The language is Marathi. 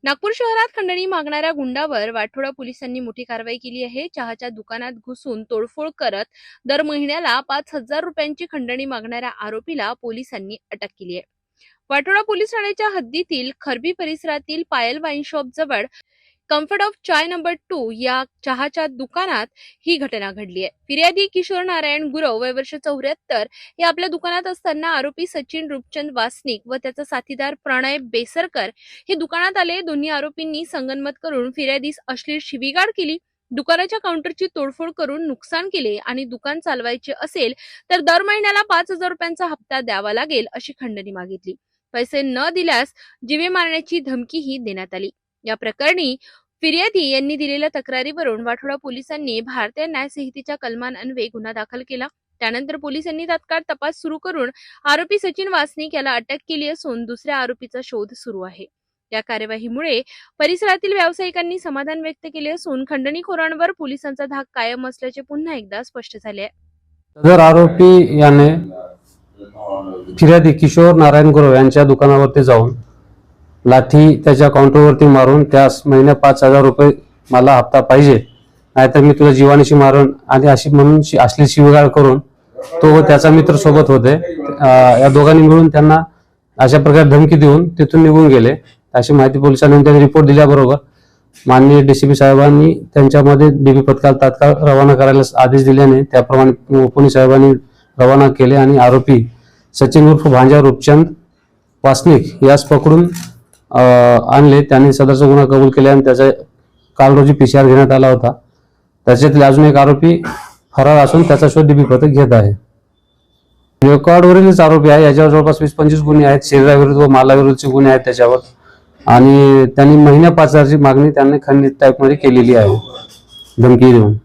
नागपूर शहरात खंडणी मागणाऱ्या गुंडावर वाठोडा पोलिसांनी मोठी कारवाई केली आहे। चहाच्या दुकानात घुसून तोडफोड करत दर महिन्याला 5,000 रुपयांची खंडणी मागणाऱ्या आरोपीला पोलिसांनी अटक केली आहे। वाठोडा पोलीस ठाण्याच्या हद्दीतील खरबी परिसरातील पायल वाईन शॉप जवळ कम्फर्ट ऑफ चाय नंबर 2 या चहाच्या दुकानात ही घटना घडली आहे। फिर्यादी किशोर नारायण गुरव वय वर्ष 74 हे आपल्या दुकानात असताना आरोपी सचिन रूपचंद वासनिक व त्याचा साथीदार प्रणय बेसरकर हे दुकानात आले। दोन्ही आरोपींनी संगनमत करून फिर्यादीस अश्लील शिवीगाळ केली, दुकानाच्या काउंटरची तोडफोड करून नुकसान केले आणि दुकान चालवायचे असेल तर दर महिन्याला 5,000 रुपयांचा हप्ता द्यावा लागेल अशी खंडणी मागितली। पैसे न दिल्यास जीवे मारण्याची धमकीही देण्यात आली। या प्रकरणी फिर्यादी यांनी दिलेल्या तक्रारीवरून वाठोडा पोलिसांनी भारतीय न्याय संहितेच्या कलमांन्वये गुन्हा दाखल केला। त्यानंतर पोलिसांनी तात्काळ तपास सुरू करून आरोपी सचिन वासनिक याला अटक केली असून दुसऱ्या आरोपीचा शोध सुरू आहे। या कार्यवाहीमुळे परिसरातील व्यावसायिकांनी समाधान व्यक्त केले असून खंडणीखोरांवर पोलिसांचा धाक कायम असल्याचे पुन्हा एकदा स्पष्ट झाले आहे। सदर आरोपी याने फिर्यादी किशोर नारायण गुरव यांच्या दुकानावरती जाऊन लाठी त्याच्या काउंटरवरती मारून त्यास महिन्या 5,000 रुपये मला हप्ता पाहिजे, नाहीतर मी तुला जीवानीशी मारून आणि अशी म्हणून अश्लील शिवीगाळ करून तो व त्याचा मित्र सोबत होते। या दोघांनी मिळून त्यांना अशा प्रकारे धमकी देऊन तिथून निघून गेले। अशी माहिती पोलिसांनी त्यांनी रिपोर्ट दिल्याबरोबर माननीय डीसीपी साहेबांनी त्यांच्यामध्ये डीबी पथकाला तात्काळ रवाना करायला आदेश दिल्याने त्याप्रमाणे पोलीस साहेबांनी रवाना केले आणि आरोपी सचिन उर्फ भांजा रूपचंद वासनिक यास पकडून आणले। त्यांनी सदरचा गुन्हा कबूल केला आणि त्याचा काल रोजी PCR घेण्यात आला होता। त्याच्यातले अजून एक आरोपी फरार असून त्याचा शोध डीबी पथक घेत आहे। रेकॉर्डवरीलच आरोपी आहे, याच्यावर जवळपास 20-25 गुन्हे आहेत, शरीराविरुद्ध व मालाविरुद्धचे गुन्हे आहेत त्याच्यावर, आणि त्यांनी महिन्या 5,000ची मागणी त्यांनी खंडित टाईपमध्ये केलेली आहे धमकी देऊन।